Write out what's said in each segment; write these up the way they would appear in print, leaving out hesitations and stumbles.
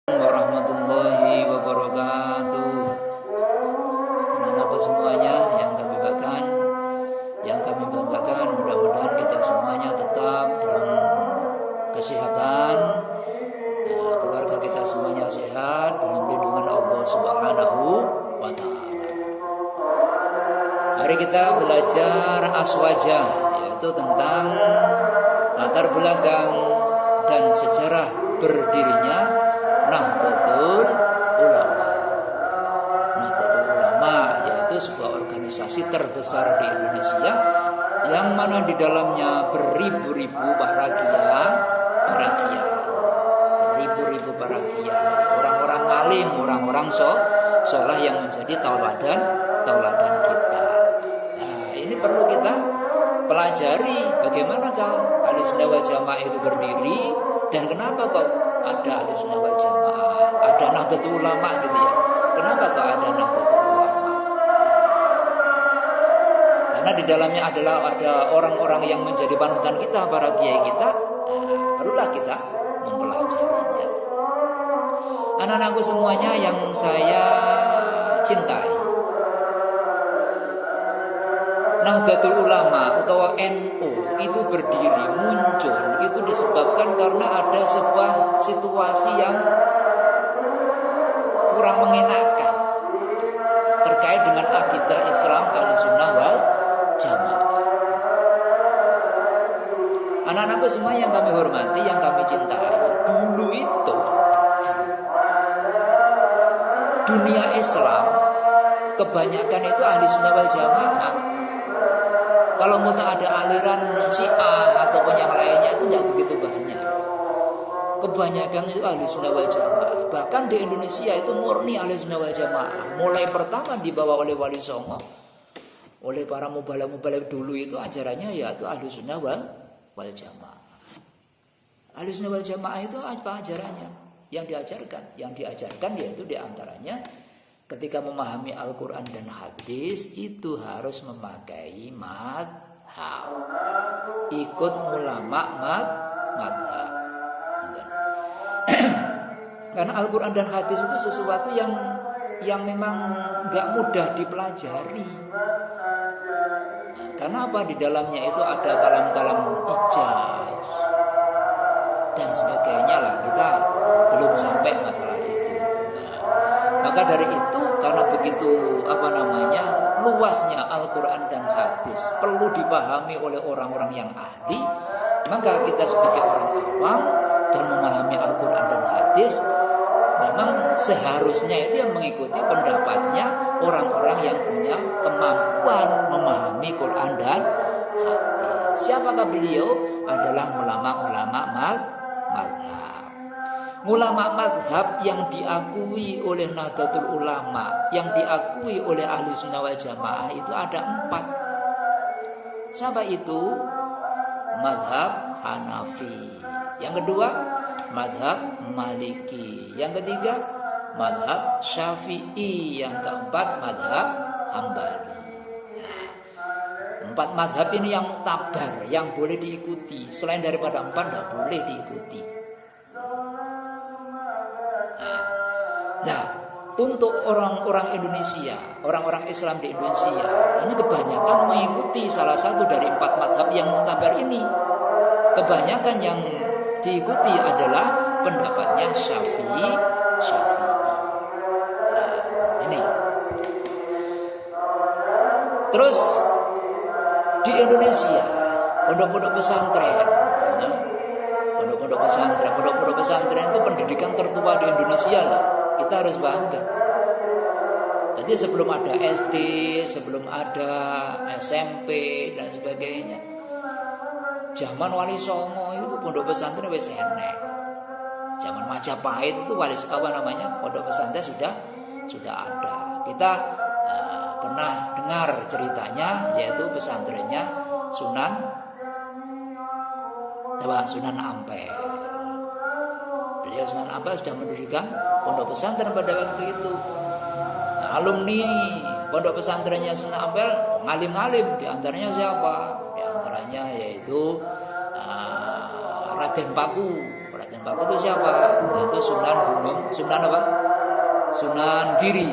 Warahmatullahi wabarakatuh. Anak-anak semuanya yang kami banggakan, mudah-mudahan kita semuanya tetap dalam kesehatan, keluarga kita semuanya sehat dalam lindungan Allah Subhanahu wa Ta'ala. Mari kita belajar aswajah, yaitu tentang latar belakang dan sejarah berdirinya Nahdlatul Ulama. Nahdlatul Ulama yaitu sebuah organisasi terbesar di Indonesia yang mana di dalamnya beribu-ribu para kiai, orang-orang alim, orang-orang soleh yang menjadi tauladan kita. Nah, ini perlu kita pelajari bagaimanakah Ahlussunnah wal Jamaah itu berdiri dan kenapa kok ada Ahlussunnah wal Jamaah, ada Nahdlatul Ulama gitu ya. Kenapa kok ada Nahdlatul Ulama? Karena di dalamnya ada orang-orang yang menjadi panutan kita, para kiai kita. Perlulah kita mempelajarinya. Anak-anakku semuanya yang saya cintai, Nahdlatul Ulama atau NU itu berdiri, muncul itu disebabkan karena ada sebuah situasi yang kurang mengenakan terkait dengan akidah Islam Ahlussunnah wal Jamaah. Anak-anakku semua yang kami hormati, yang kami cintai, dulu itu dunia Islam kebanyakan itu Ahlussunnah wal Jamaah. Kalau mau ada aliran Syiah ataupun yang lainnya itu tidak begitu banyak. Kebanyakan itu Ahlussunnah wal Jamaah. Bahkan di Indonesia itu murni Ahlussunnah wal Jamaah. Mulai pertama dibawa oleh Wali Songo, oleh para mubalagh dulu itu ajarannya yaitu Ahlussunnah wal Jamaah. Ahlussunnah wal Jamaah itu apa ajarannya? Yang diajarkan yaitu diantaranya ketika memahami Al-Quran dan hadis itu harus memakai madhab, ikut ulama madhab. Karena Al-Quran dan hadis itu sesuatu yang memang gak mudah dipelajari. Karena apa? Di dalamnya itu ada kalam-kalam ijaz dan sebagainya lah. Kita belum sampai masalah itu. Maka dari itu, karena begitu luasnya Al-Quran dan hadis perlu dipahami oleh orang-orang yang ahli, maka kita sebagai orang awam dan memahami Al-Quran dan hadis memang seharusnya itu yang mengikuti pendapatnya orang-orang yang punya kemampuan memahami Quran dan hadis. Siapakah beliau? Adalah ulama-ulama madhab. Ulama madhab yang diakui oleh Nahdlatul Ulama, yang diakui oleh Ahlussunnah wal Jamaah itu ada 4. Siapa itu? Madhab Hanafi. Yang kedua, madhab Maliki. Yang ketiga, madhab Syafi'i. Yang keempat, madhab Hambali. 4 madhab ini yang muktabar, yang boleh diikuti. Selain daripada 4 tidak boleh diikuti. Nah, untuk orang-orang Indonesia, orang-orang Islam di Indonesia, ini kebanyakan mengikuti salah satu dari 4 madhab yang muktabar ini. Kebanyakan yang diikuti adalah pendapatnya Syafi'i. Nah, ini. Terus di Indonesia, pondok-pondok pesantren itu pendidikan tertua di Indonesia lah. Kita harus bangga. Jadi sebelum ada SD, sebelum ada SMP dan sebagainya, zaman Wali Songo itu pondok pesantren wis enek. Zaman Majapahit itu pondok pesantren sudah ada. Kita pernah dengar ceritanya, yaitu pesantrennya Sunan Ampel. Beliau Sunan Ampel sudah mendirikan pondok pesantren pada waktu itu. Nah, alumni pondok pesantrennya Sunan Ampel ngalim-ngalim. Di antaranya siapa? Di antaranya yaitu Raden Paku. Raden Paku itu siapa? yaitu Sunan Gunung, Sunan apa? Sunan Giri.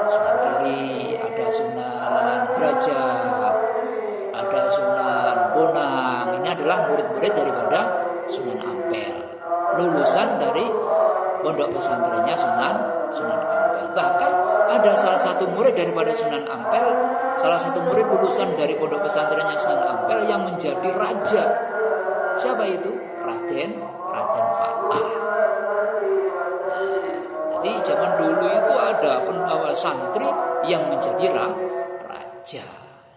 Sunan Giri, ada Sunan Derajat, ada Sunan Bonang. Ini adalah murid-murid daripada Sunan Ampel, lulusan dari pondok pesantrennya Sunan Ampel. Bahkan ada salah satu murid daripada Sunan Ampel, salah satu murid lulusan dari pondok pesantrennya Sunan Ampel yang menjadi raja. Siapa itu? Raden Fatah. Jadi zaman dulu itu ada pembawa santri yang menjadi raja.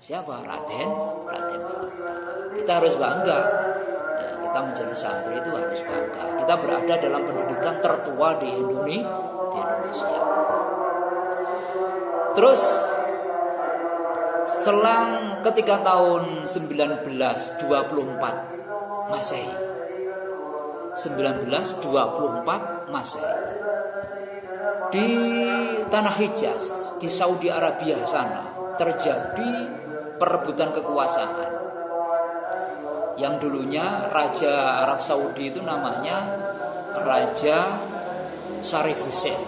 Siapa? Raden Fatah. Kita harus bangga. Kita menjadi santri itu harus bangga. Kita berada dalam pendidikan tertua di Indonesia. Terus selang ketika tahun 1924 Masehi, 1924 Masehi, di tanah Hijaz, di Saudi Arabia sana terjadi perebutan kekuasaan. Yang dulunya Raja Arab Saudi itu namanya Raja Sharif Hussein.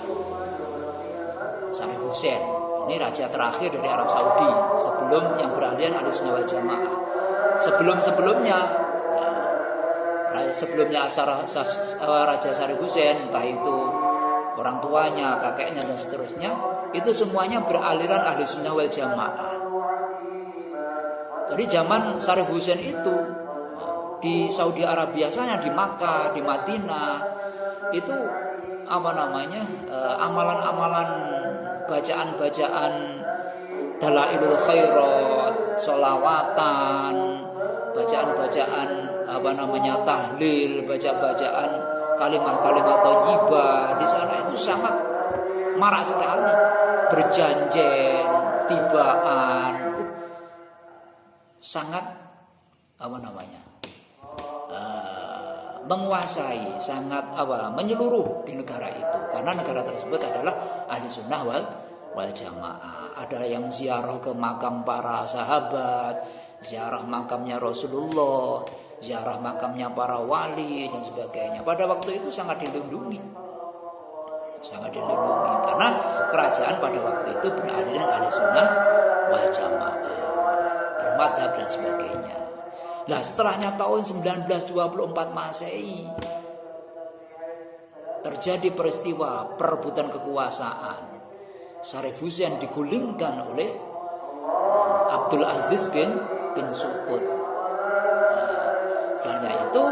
Sharif Hussein ini raja terakhir dari Arab Saudi sebelum yang beralihan Ahlussunnah wal Jamaah. Sebelumnya Raja Sharif Hussein, entah itu orang tuanya, kakeknya dan seterusnya, itu semuanya beraliran Ahlussunnah wal Jamaah. Jadi zaman Sharif Hussein itu di Saudi Arabia sana, di Makkah, di Madinah, itu amalan-amalan bacaan-bacaan dalailul khairat, sholawatan, bacaan-bacaan tahlil, bacaan kalimat-kalimat thayyibah di sana itu sangat marak sekali, berjanjen, tibaan, sangat menguasai, sangat menyeluruh di negara itu, karena negara tersebut adalah Ahlussunnah wal Jamaah. Ada yang ziarah ke makam para sahabat, ziarah makamnya Rasulullah, ziarah makamnya para wali dan sebagainya. Pada waktu itu sangat dilindungi, karena kerajaan pada waktu itu beraliran Ahlussunnah wal Jamaah, bermadhab dan sebagainya. Nah, setelahnya tahun 1924 Masehi terjadi peristiwa perebutan kekuasaan. Sharif Hussein digulingkan oleh Abdul Aziz bin Saud. Setelahnya itu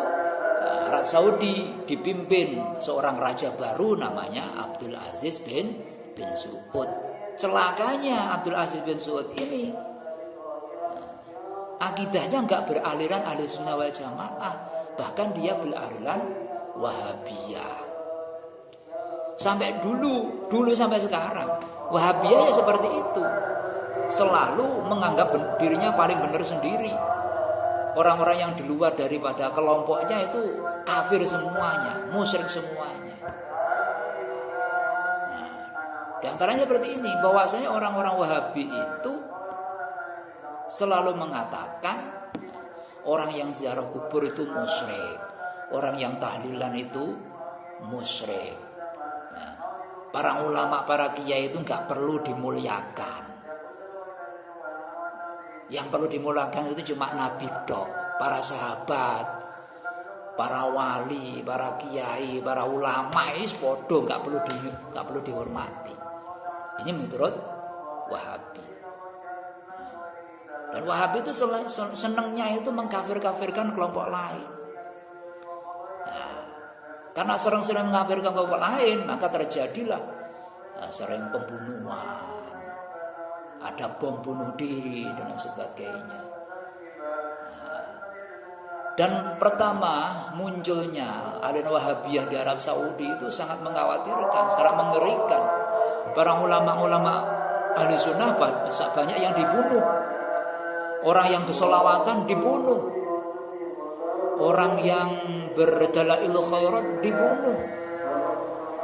Arab Saudi dipimpin seorang raja baru namanya Abdul Aziz bin Saud. Celakanya Abdul Aziz bin Saud ini akidahnya enggak beraliran Ahlussunnah wal Jamaah, bahkan dia beraliran Wahabiyah. Sampai dulu sampai sekarang Wahabiyah ya seperti itu, selalu menganggap dirinya paling benar sendiri. Orang-orang yang di luar daripada kelompoknya itu kafir semuanya, musyrik semuanya. Nah, di antaranya seperti ini, bahwasanya orang-orang Wahabi itu selalu mengatakan orang yang ziarah kubur itu musyrik, orang yang tahlilan itu musyrik. Nah, para ulama, para kiai itu nggak perlu dimuliakan. Yang perlu dimuliakan itu cuma Nabi dok, para sahabat, para wali, para kiai, para ulama itu podo, nggak perlu dihormati. Ini menurut Wahabi. Dan Wahabi itu senangnya itu mengkafir-kafirkan kelompok lain. Nah, karena sering-sering mengkafirkan kelompok lain, maka terjadilah sering pembunuhan, ada bom bunuh diri dan sebagainya. Dan pertama munculnya aliran Wahabiyah di Arab Saudi itu sangat mengkhawatirkan, sangat mengerikan. Para ulama-ulama ahli sunnah banyak yang dibunuh. Orang yang bersolawatan dibunuh. Orang yang berdalailul khairat dibunuh.